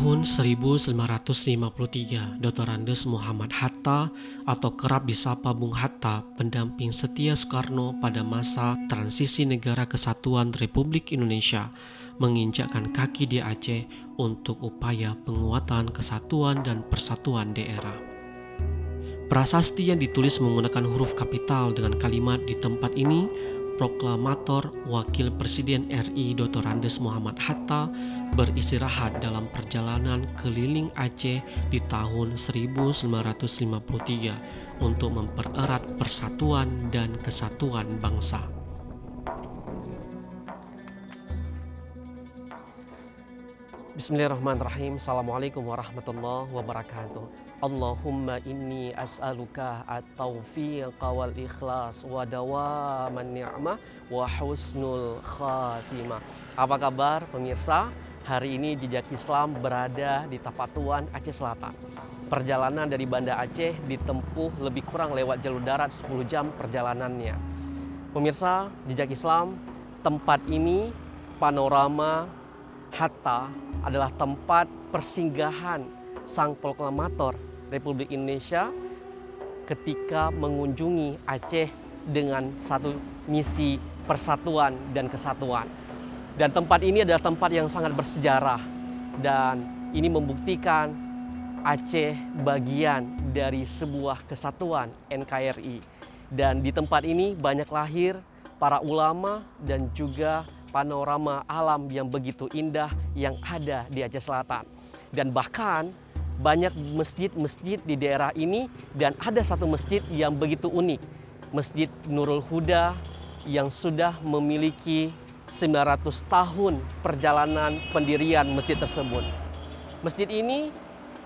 Tahun 1953, Dr. Andes Muhammad Hatta atau kerap disapa Bung Hatta, pendamping setia Soekarno pada masa transisi negara kesatuan Republik Indonesia, menginjakkan kaki di Aceh untuk upaya penguatan kesatuan dan persatuan daerah. Prasasti yang ditulis menggunakan huruf kapital dengan kalimat "di tempat ini", Proklamator Wakil Presiden RI Dr. Andes Muhammad Hatta beristirahat dalam perjalanan keliling Aceh di tahun 1953 untuk mempererat persatuan dan kesatuan bangsa. Bismillahirrahmanirrahim. Assalamualaikum warahmatullahi wabarakatuh. Allahumma inni as'aluka at-taufiqa wal ikhlas wa dawaman ni'mah wa husnul khatimah. Apa kabar pemirsa? Hari ini Jejak Islam berada di Tapatuan, Aceh Selatan. Perjalanan dari Banda Aceh ditempuh lebih kurang lewat jalur darat 10 jam perjalanannya. Pemirsa, Jejak Islam, tempat ini, panorama Hatta, adalah tempat persinggahan sang proklamator Republik Indonesia ketika mengunjungi Aceh dengan satu misi persatuan dan kesatuan. Dan tempat ini adalah tempat yang sangat bersejarah, dan ini membuktikan Aceh bagian dari sebuah kesatuan NKRI. Dan di tempat ini banyak lahir para ulama dan juga panorama alam yang begitu indah yang ada di Aceh Selatan. Dan bahkan banyak masjid-masjid di daerah ini, dan ada satu masjid yang begitu unik, Masjid Nurul Huda, yang sudah memiliki 900 tahun perjalanan pendirian masjid tersebut. Masjid ini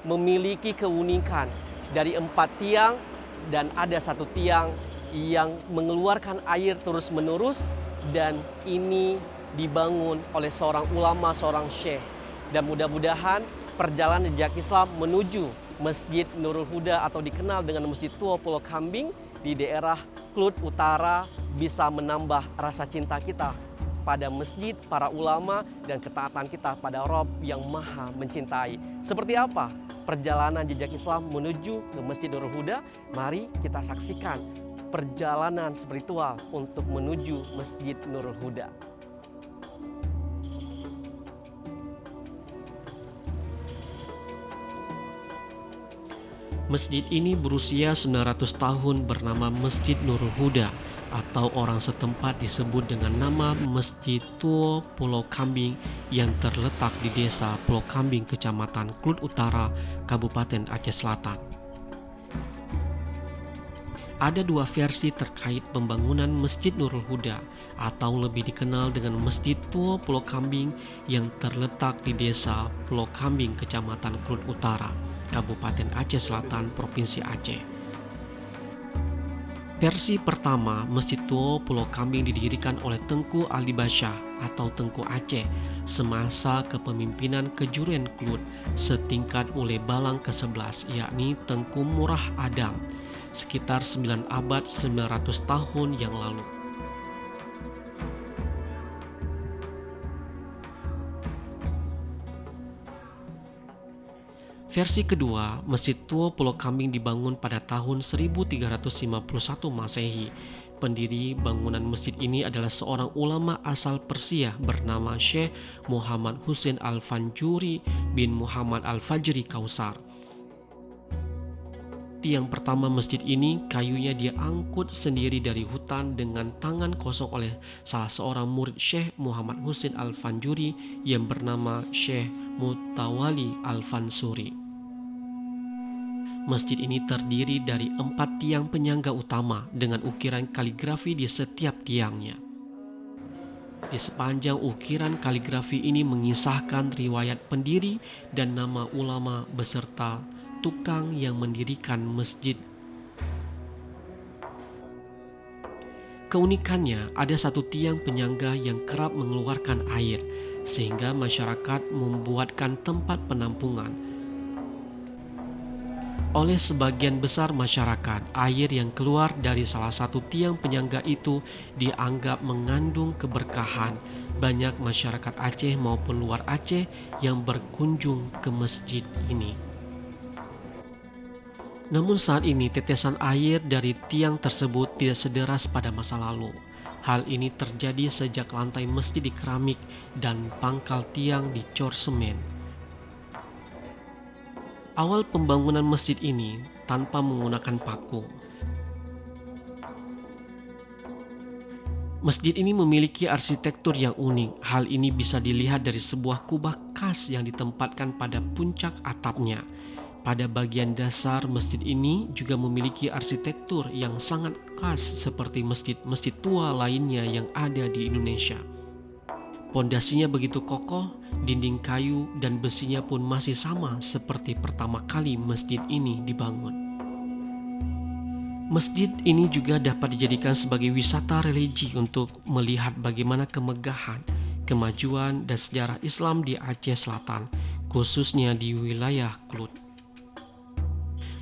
memiliki keunikan dari 4 tiang, dan ada satu tiang yang mengeluarkan air terus-menerus, dan ini dibangun oleh seorang ulama, seorang syekh. Dan mudah-mudahan perjalanan Jejak Islam menuju Masjid Nurul Huda atau dikenal dengan Masjid Tua Pulau Kambing di daerah Klut Utara bisa menambah rasa cinta kita pada masjid, para ulama, dan ketaatan kita pada Rabb yang maha mencintai. Seperti apa perjalanan Jejak Islam menuju ke Masjid Nurul Huda? Mari kita saksikan perjalanan spiritual untuk menuju Masjid Nurul Huda. Masjid ini berusia 900 tahun, bernama Masjid Nurul Huda, atau orang setempat disebut dengan nama Masjid Tua Pulau Kambing, yang terletak di desa Pulau Kambing, Kecamatan Klut Utara, Kabupaten Aceh Selatan. Ada 2 versi terkait pembangunan Masjid Nurul Huda, atau lebih dikenal dengan Masjid Tua Pulau Kambing, yang terletak di desa Pulau Kambing, Kecamatan Klut Utara, Kabupaten Aceh Selatan, Provinsi Aceh. Versi pertama, Masjid Tua Pulau Kambing didirikan oleh Tengku Ali Basyah atau Tengku Aceh semasa kepemimpinan Kejuruan Klut setingkat Ule Balang ke-11, yakni Tengku Murah Adam, sekitar 9 abad 900 tahun yang lalu. Versi kedua, Masjid Tua Pulau Kambing dibangun pada tahun 1351 Masehi. Pendiri bangunan masjid ini adalah seorang ulama asal Persia bernama Syekh Muhammad Hussein Al-Fanjuri bin Muhammad Al-Fajri Kausar. Tiang pertama masjid ini kayunya dia angkut sendiri dari hutan dengan tangan kosong oleh salah seorang murid Syekh Muhammad Hussein Al-Fanjuri yang bernama Syekh Mutawali Al-Fansuri. Masjid ini terdiri dari 4 tiang penyangga utama dengan ukiran kaligrafi di setiap tiangnya. Di sepanjang ukiran kaligrafi ini mengisahkan riwayat pendiri dan nama ulama beserta tukang yang mendirikan masjid. Keunikannya, ada satu tiang penyangga yang kerap mengeluarkan air, sehingga masyarakat membuatkan tempat penampungan. Oleh sebagian besar masyarakat, air yang keluar dari salah satu tiang penyangga itu dianggap mengandung keberkahan. Banyak masyarakat Aceh maupun luar Aceh yang berkunjung ke masjid ini. Namun saat ini tetesan air dari tiang tersebut tidak sederas pada masa lalu. Hal ini terjadi sejak lantai masjid di keramik dan pangkal tiang dicor semen. Awal pembangunan masjid ini tanpa menggunakan paku. Masjid ini memiliki arsitektur yang unik. Hal ini bisa dilihat dari sebuah kubah khas yang ditempatkan pada puncak atapnya. Pada bagian dasar masjid ini juga memiliki arsitektur yang sangat khas seperti masjid-masjid tua lainnya yang ada di Indonesia. Pondasinya begitu kokoh, dinding kayu dan besinya pun masih sama seperti pertama kali masjid ini dibangun. Masjid ini juga dapat dijadikan sebagai wisata religi untuk melihat bagaimana kemegahan, kemajuan dan sejarah Islam di Aceh Selatan, khususnya di wilayah Klud.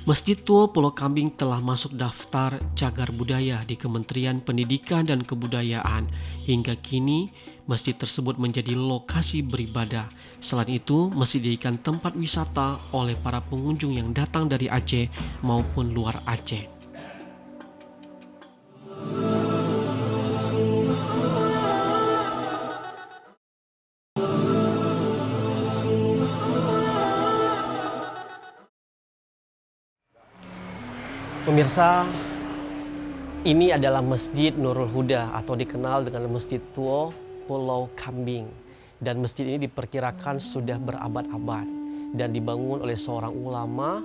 Masjid Tua Pulau Kambing telah masuk daftar cagar budaya di Kementerian Pendidikan dan Kebudayaan. Hingga kini, masjid tersebut menjadi lokasi beribadah. Selain itu, masjid dijadikan tempat wisata oleh para pengunjung yang datang dari Aceh maupun luar Aceh. Pemirsa, ini adalah Masjid Nurul Huda atau dikenal dengan Masjid Tua Pulau Kambing. Dan masjid ini diperkirakan sudah berabad-abad dan dibangun oleh seorang ulama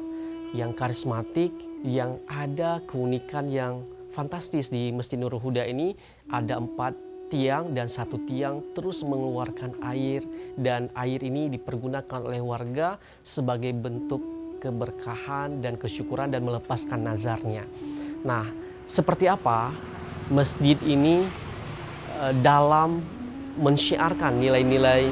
yang karismatik, yang ada keunikan yang fantastis. Di Masjid Nurul Huda ini ada 4 tiang dan 1 tiang terus mengeluarkan air, dan air ini dipergunakan oleh warga sebagai bentuk keberkahan dan kesyukuran dan melepaskan nazarnya. Nah, seperti apa masjid ini dalam mensyiarkan nilai-nilai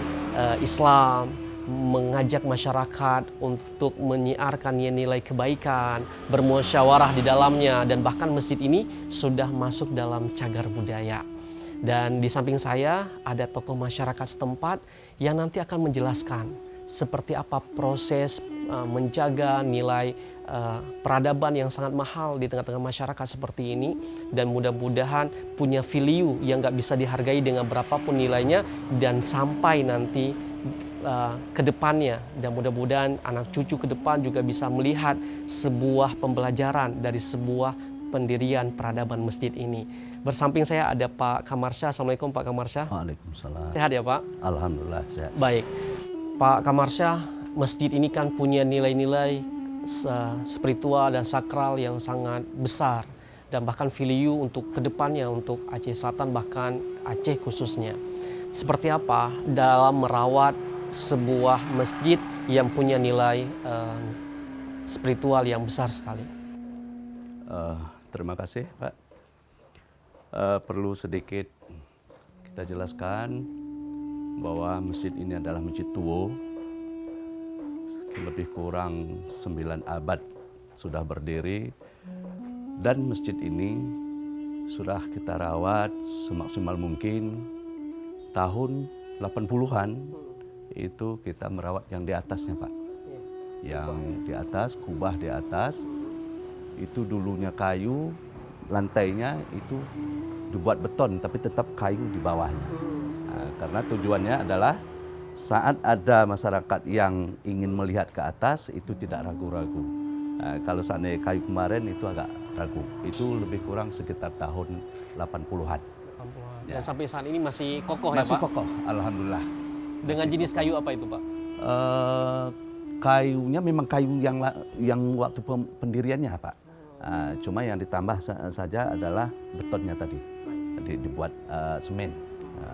Islam, mengajak masyarakat untuk menyiarkan nilai kebaikan, bermusyawarah di dalamnya, dan bahkan masjid ini sudah masuk dalam cagar budaya. Dan di samping saya ada tokoh masyarakat setempat yang nanti akan menjelaskan seperti apa proses menjaga nilai peradaban yang sangat mahal di tengah-tengah masyarakat seperti ini, dan mudah-mudahan punya value yang gak bisa dihargai dengan berapapun nilainya, dan sampai nanti ke depannya, dan mudah-mudahan anak cucu ke depan juga bisa melihat sebuah pembelajaran dari sebuah pendirian peradaban masjid ini. Bersamping saya ada Pak Kamarsya. Assalamualaikum Pak Kamarsya. Waalaikumsalam. Sehat ya Pak? Alhamdulillah sehat. Baik, Pak Kamarsya, masjid ini kan punya nilai-nilai spiritual dan sakral yang sangat besar, dan bahkan value untuk kedepannya untuk Aceh Selatan, bahkan Aceh khususnya. Seperti apa dalam merawat sebuah masjid yang punya nilai spiritual yang besar sekali? Terima kasih Pak. Perlu sedikit kita jelaskan bahwa masjid ini adalah masjid tua, lebih kurang 9 abad sudah berdiri, dan masjid ini sudah kita rawat semaksimal mungkin. Tahun 80-an itu kita merawat yang di atasnya Pak, yang di atas, kubah di atas itu dulunya kayu, lantainya itu dibuat beton tapi tetap kayu di bawahnya. Nah, karena tujuannya adalah saat ada masyarakat yang ingin melihat ke atas itu tidak ragu-ragu. Nah, kalau seandainya kayu kemarin itu agak ragu. Itu lebih kurang sekitar tahun 80-an. Dan sampai saat ini masih kokoh ya Pak? Masih kokoh, alhamdulillah. Dengan jenis kayu apa itu Pak? Kayunya memang kayu yang waktu pendiriannya Pak. Cuma yang ditambah saja adalah betonnya tadi. Jadi dibuat semen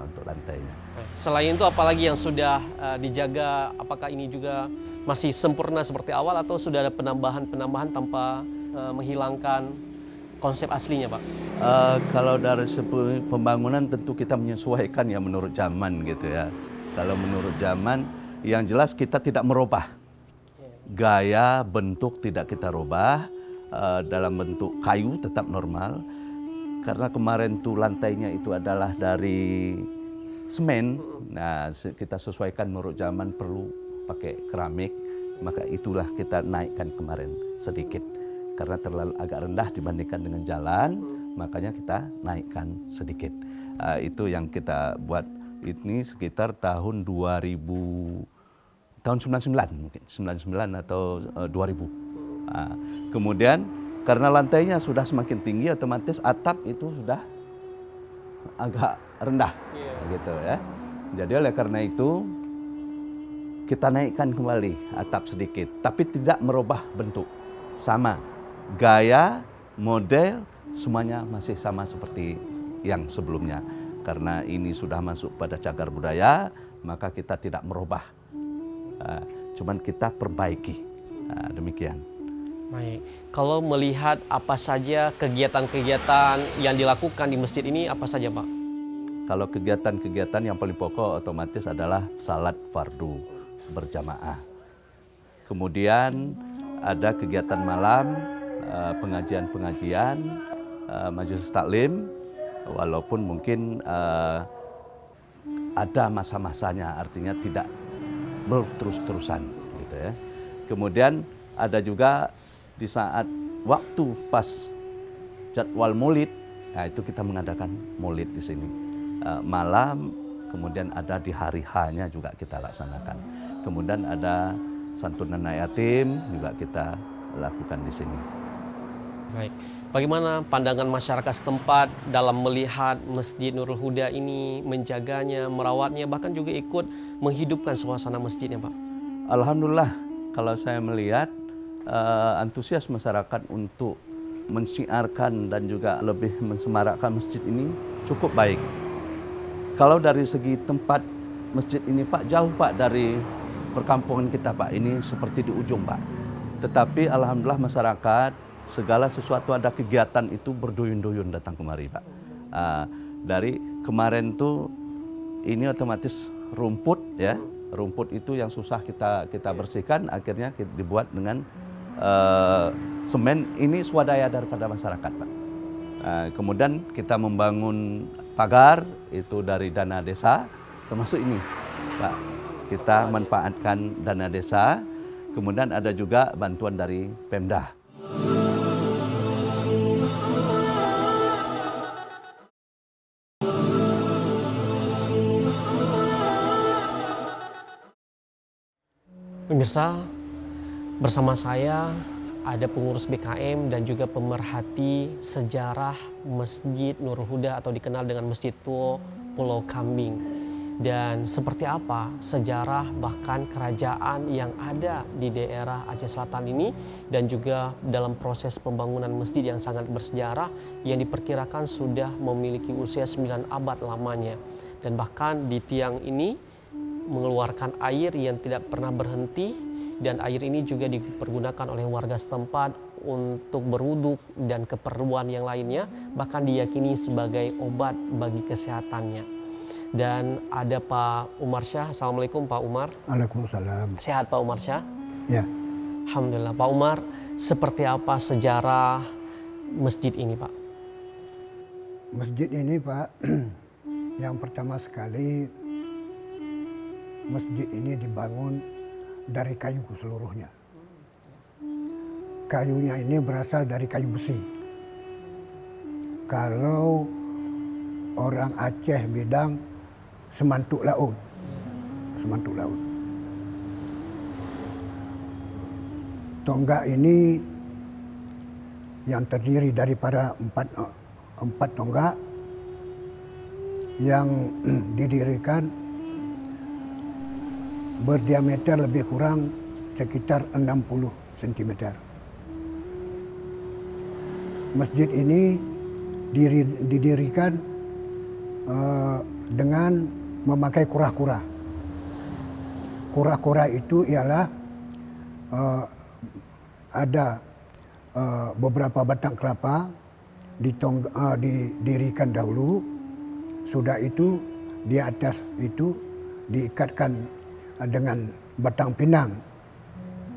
untuk lantainya. Selain itu apalagi yang sudah dijaga? Apakah ini juga masih sempurna seperti awal atau sudah ada penambahan tanpa menghilangkan konsep aslinya Pak? Kalau dari segi pembangunan tentu kita menyesuaikan ya menurut zaman gitu ya. Kalau menurut zaman yang jelas kita tidak merubah. gaya bentuk tidak kita rubah, dalam bentuk kayu tetap normal. Karena kemarin tuh lantainya itu adalah dari semen, nah kita sesuaikan menurut zaman perlu pakai keramik, maka itulah kita naikkan kemarin sedikit. Karena terlalu agak rendah dibandingkan dengan jalan, makanya kita naikkan sedikit. Itu yang kita buat ini sekitar tahun 2000, tahun 99 mungkin, 99 atau 2000. Kemudian karena lantainya sudah semakin tinggi, otomatis atap itu sudah agak rendah, gitu ya. Jadi oleh karena itu kita naikkan kembali atap sedikit, tapi tidak merubah bentuk, sama gaya, model, semuanya masih sama seperti yang sebelumnya. Karena ini sudah masuk pada cagar budaya, maka kita tidak merubah, cuman kita perbaiki, demikian. Baik, kalau melihat apa saja kegiatan-kegiatan yang dilakukan di masjid ini, apa saja Pak? Kalau kegiatan-kegiatan yang paling pokok otomatis adalah salat fardu berjamaah. Kemudian ada kegiatan malam, pengajian-pengajian, majelis taklim, walaupun mungkin ada masa-masanya, artinya tidak berterus-terusan, gitu ya. Kemudian ada juga di saat waktu pas jadwal maulid, nah itu kita mengadakan maulid di sini. Malam, kemudian ada di hari H-nya juga kita laksanakan. Kemudian ada santunan anak yatim juga kita lakukan di sini. Baik, bagaimana pandangan masyarakat setempat dalam melihat Masjid Nurul Huda ini, menjaganya, merawatnya, bahkan juga ikut menghidupkan suasana masjidnya Pak? Alhamdulillah, kalau saya melihat antusias masyarakat untuk mensiarkan dan juga lebih mensemarakkan masjid ini cukup baik. Kalau dari segi tempat masjid ini Pak, jauh Pak dari perkampungan kita Pak, ini seperti di ujung Pak. Tetapi alhamdulillah masyarakat segala sesuatu ada kegiatan itu berduyun-duyun datang kemari Pak. Dari kemarin tuh ini otomatis rumput ya, rumput itu yang susah kita bersihkan, akhirnya kita dibuat dengan semen. Ini swadaya daripada masyarakat Pak. Kemudian kita membangun pagar itu dari dana desa, termasuk ini Pak. Kita manfaatkan dana desa, kemudian ada juga bantuan dari Pemda. Pemirsa, bersama saya ada pengurus BKM dan juga pemerhati sejarah Masjid Nurul Huda atau dikenal dengan Masjid Tua Pulau Kambing. Dan seperti apa sejarah bahkan kerajaan yang ada di daerah Aceh Selatan ini, dan juga dalam proses pembangunan masjid yang sangat bersejarah yang diperkirakan sudah memiliki usia 9 abad lamanya. Dan bahkan di tiang ini mengeluarkan air yang tidak pernah berhenti, dan air ini juga dipergunakan oleh warga setempat untuk berwuduk dan keperluan yang lainnya, bahkan diyakini sebagai obat bagi kesehatannya. Dan ada Pak Umar Syah. Assalamualaikum Pak Umar. Waalaikumsalam. Sehat Pak Umar Syah? Ya. Alhamdulillah. Pak Umar, seperti apa sejarah masjid ini Pak? Masjid ini Pak, yang pertama sekali masjid ini dibangun dari kayu seluruhnya. Kayunya ini berasal dari kayu besi. Kalau orang Aceh bilang semantuk laut. Semantuk laut. Tonggak ini yang terdiri daripada empat tonggak yang didirikan berdiameter lebih kurang sekitar 60 cm. Masjid ini didirikan dengan memakai kura-kura. Kura-kura itu ialah ada beberapa batang kelapa didirikan dahulu. Sudah itu di atas itu diikatkan dengan batang pinang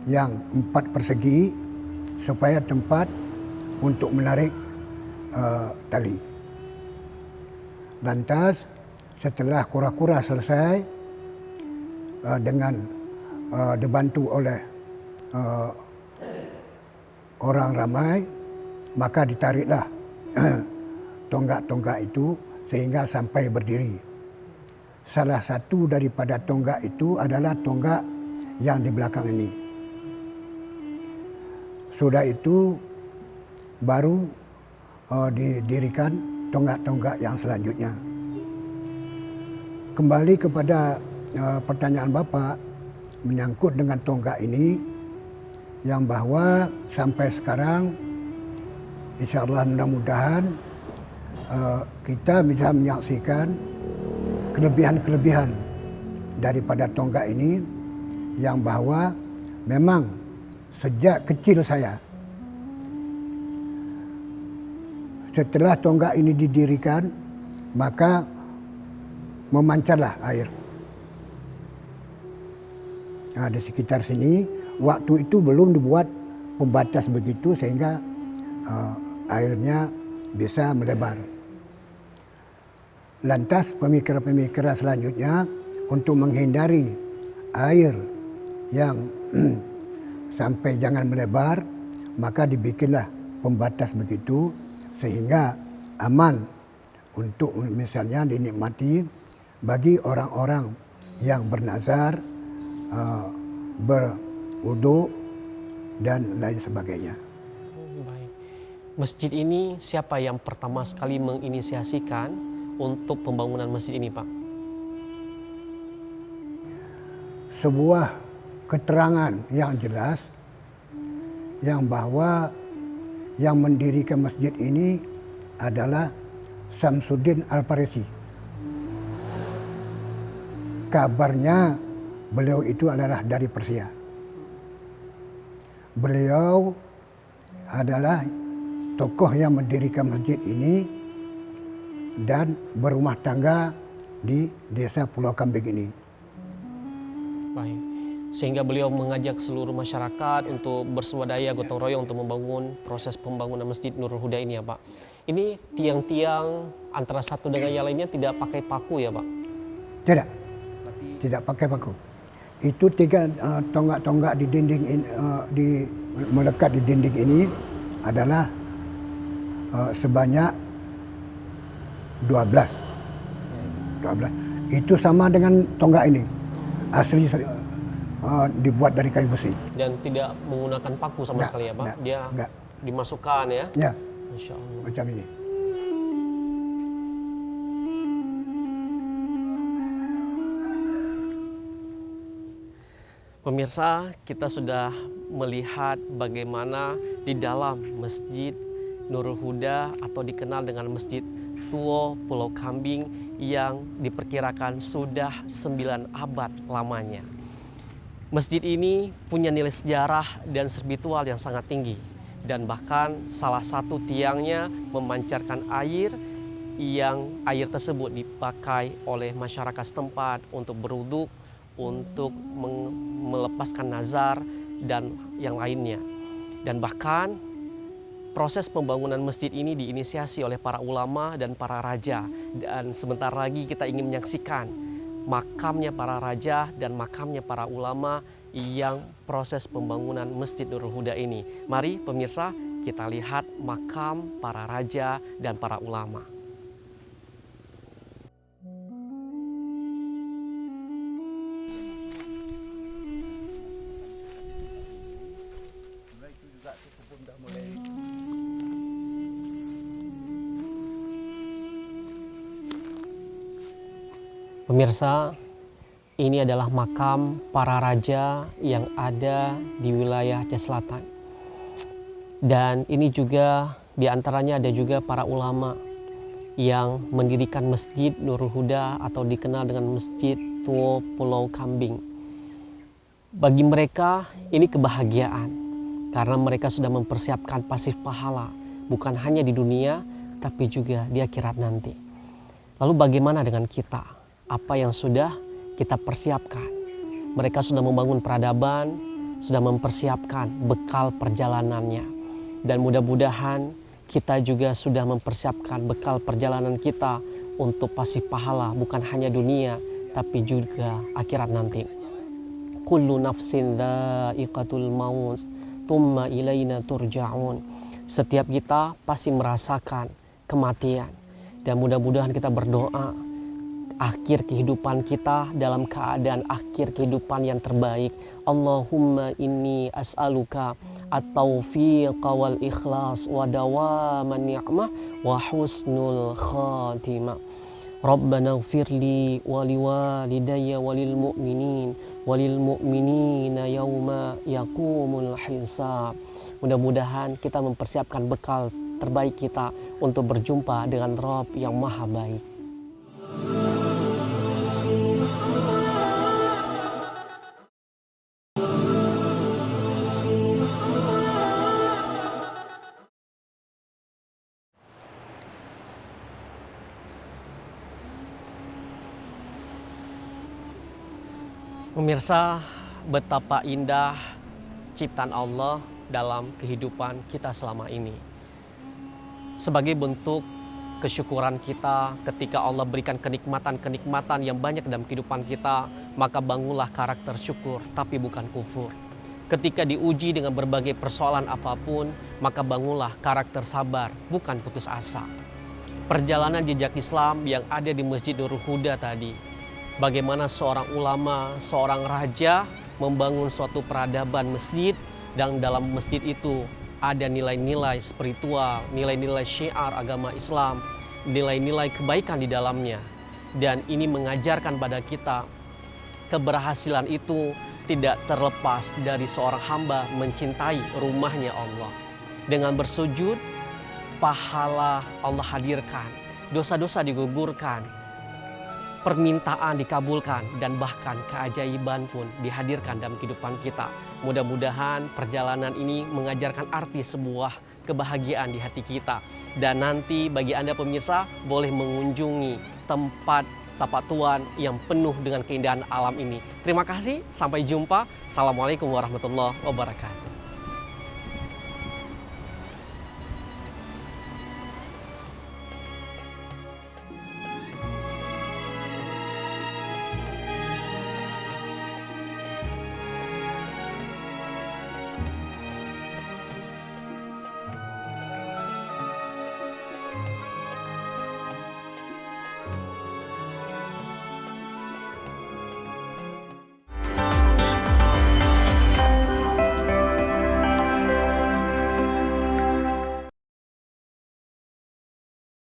yang 4 persegi supaya tempat untuk menarik tali. Lantas setelah kura-kura selesai dengan dibantu oleh orang ramai, maka ditariklah tonggak-tonggak itu sehingga sampai berdiri. Salah satu daripada tonggak itu adalah tonggak yang di belakang ini. Sudah itu baru didirikan tonggak-tonggak yang selanjutnya. Kembali kepada pertanyaan Bapak menyangkut dengan tonggak ini, yang bahwa sampai sekarang insya-Allah mudah-mudahan kita bisa menyaksikan kelebihan-kelebihan daripada tonggak ini, yang bahwa memang sejak kecil saya, setelah tonggak ini didirikan, maka memancarlah air. Nah, di sekitar sini, waktu itu belum dibuat pembatas begitu sehingga airnya bisa melebar. Lantas pemikiran-pemikiran selanjutnya untuk menghindari air yang sampai jangan melebar, maka dibikinlah pembatas begitu sehingga aman untuk misalnya dinikmati bagi orang-orang yang bernazar, berwudu dan lain sebagainya. Baik. Masjid ini siapa yang pertama sekali menginisiasikan untuk pembangunan masjid ini, Pak? Sebuah keterangan yang jelas yang bahwa yang mendirikan masjid ini adalah Samsuddin Al-Farisi. Kabarnya beliau itu adalah dari Persia. Beliau adalah tokoh yang mendirikan masjid ini dan berumah tangga di desa Pulau Kambing ini. Baik. Sehingga beliau mengajak seluruh masyarakat untuk berswadaya gotong royong untuk membangun proses pembangunan Masjid Nurul Huda ini ya Pak. Ini tiang-tiang antara satu dengan yang lainnya tidak pakai paku ya Pak? Tidak pakai paku. Itu 3 tonggak-tonggak di dinding melekat di dinding ini adalah sebanyak 12. Itu sama dengan tonggak ini. Asli dibuat dari kayu besi. Dan tidak menggunakan paku sama sekali ya Pak? Dia dimasukkan ya? Ya. Masya Allah. Macam ini. Pemirsa, kita sudah melihat bagaimana di dalam Masjid Nurul Huda atau dikenal dengan Masjid Tua Pulau Kambing yang diperkirakan sudah 9 abad lamanya. Masjid ini punya nilai sejarah dan spiritual yang sangat tinggi, dan bahkan salah satu tiangnya memancarkan air yang air tersebut dipakai oleh masyarakat setempat untuk berwudu, untuk melepaskan nazar dan yang lainnya. Dan bahkan proses pembangunan masjid ini diinisiasi oleh para ulama dan para raja, dan sebentar lagi kita ingin menyaksikan makamnya para raja dan makamnya para ulama yang proses pembangunan Masjid Nurul Huda ini. Mari pemirsa, kita lihat makam para raja dan para ulama. Pemirsa, ini adalah makam para raja yang ada di wilayah Aceh Selatan. Dan ini juga diantaranya ada juga para ulama yang mendirikan Masjid Nurul Huda atau dikenal dengan Masjid Tua Pulau Kambing. Bagi mereka ini kebahagiaan karena mereka sudah mempersiapkan pasif pahala bukan hanya di dunia tapi juga di akhirat nanti. Lalu bagaimana dengan kita? Apa yang sudah kita persiapkan? Mereka sudah membangun peradaban, sudah mempersiapkan bekal perjalanannya. Dan mudah-mudahan kita juga sudah mempersiapkan bekal perjalanan kita untuk pasti pahala, bukan hanya dunia tapi juga akhirat nanti. Kullu nafsin dha'iqatul maut, tsumma ilaina turja'un. Setiap kita pasti merasakan kematian. Dan mudah-mudahan kita berdoa akhir kehidupan kita dalam keadaan akhir kehidupan yang terbaik. Allahumma inni as'aluka at-taufiqa wal ikhlas wa dawaman ni'mah wa husnul khatimah. Rabbana ighfirli wa liwalidayya walil mu'minina yauma yaqumul hisab. Mudah-mudahan kita mempersiapkan bekal terbaik kita untuk berjumpa dengan Rabb yang Maha Baik. Pemirsa, betapa indah ciptaan Allah dalam kehidupan kita selama ini. Sebagai bentuk kesyukuran kita ketika Allah berikan kenikmatan-kenikmatan yang banyak dalam kehidupan kita, maka bangunlah karakter syukur, tapi bukan kufur. Ketika diuji dengan berbagai persoalan apapun, maka bangunlah karakter sabar, bukan putus asa. Perjalanan jejak Islam yang ada di Masjid Nurul Huda tadi, bagaimana seorang ulama, seorang raja membangun suatu peradaban masjid, dan dalam masjid itu ada nilai-nilai spiritual, nilai-nilai syiar agama Islam, nilai-nilai kebaikan di dalamnya. Dan ini mengajarkan pada kita keberhasilan itu tidak terlepas dari seorang hamba mencintai rumahnya Allah. Dengan bersujud, pahala Allah hadirkan, dosa-dosa digugurkan, permintaan dikabulkan, dan bahkan keajaiban pun dihadirkan dalam kehidupan kita. Mudah-mudahan perjalanan ini mengajarkan arti sebuah kebahagiaan di hati kita. Dan nanti bagi Anda pemirsa boleh mengunjungi tempat tapak tuan yang penuh dengan keindahan alam ini. Terima kasih, sampai jumpa. Assalamualaikum warahmatullahi wabarakatuh.